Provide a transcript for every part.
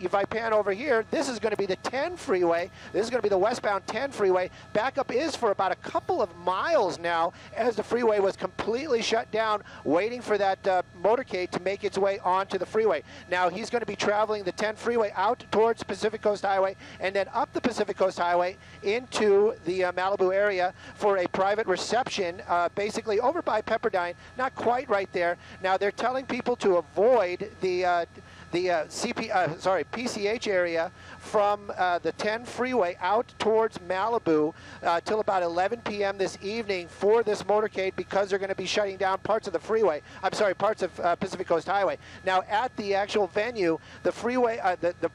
If I pan over here, this is going to be the 10 freeway. This is going to be the westbound 10 freeway. Backup is for about a couple of miles now, as the freeway was completely shut down, waiting for that motorcade to make its way onto the freeway. Now he's going to be traveling the 10 freeway out towards Pacific Coast Highway and then up the Pacific Coast Highway into the Malibu area for a private reception, basically over by Pepperdine, not quite right there. Now they're telling people to avoid the PCH area from the 10 freeway out towards Malibu till about 11 p.m. this evening for this motorcade, because they're going to be shutting down parts of the freeway. I'm sorry, parts of Pacific Coast Highway. Now at the actual venue, the freeway, the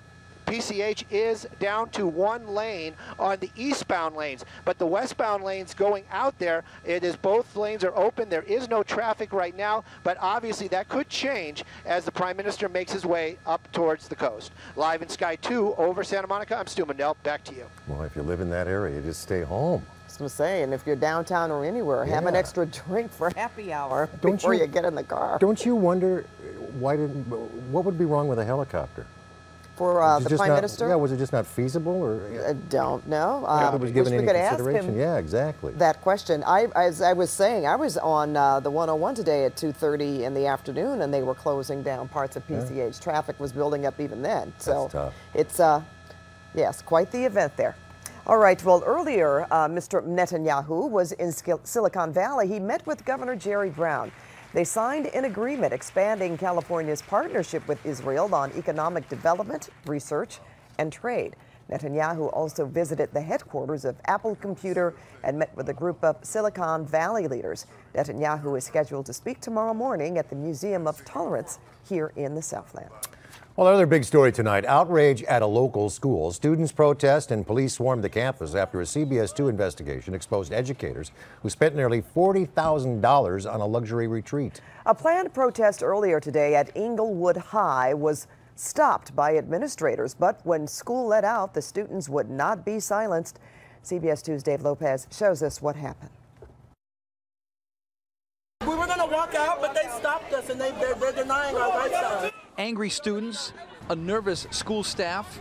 PCH is down to one lane on the eastbound lanes, but the westbound lanes going out there, it is both lanes are open. There is no traffic right now, but obviously that could change as the Prime Minister makes his way up towards the coast. Live in Sky 2 over Santa Monica, I'm Stu Mundell. Back to you. Well, if you live in that area, just stay home. I was going to say, and if you're downtown or anywhere, have an extra drink for happy hour before you get in the car. Don't you wonder what would be wrong with a helicopter? For the Prime Minister? Yeah, was it just not feasible? Or I don't know. Was given any consideration? Yeah, exactly. That question. As I was saying, I was on the 101 today at 2:30 in the afternoon, and they were closing down parts of PCH. Yeah. Traffic was building up even then. So that's tough. It's, yes, quite the event there. All right, well, earlier, Mr. Netanyahu was in Silicon Valley. He met with Governor Jerry Brown. They signed an agreement expanding California's partnership with Israel on economic development, research, and trade. Netanyahu also visited the headquarters of Apple Computer and met with a group of Silicon Valley leaders. Netanyahu is scheduled to speak tomorrow morning at the Museum of Tolerance here in the Southland. Well, another big story tonight, outrage at a local school. Students protest and police swarmed the campus after a CBS 2 investigation exposed educators who spent nearly $40,000 on a luxury retreat. A planned protest earlier today at Inglewood High was stopped by administrators, but when school let out, the students would not be silenced. CBS 2's Dave Lopez shows us what happened. We were going to walk out, but they stopped us, and they're denying our rights. Angry students, a nervous school staff,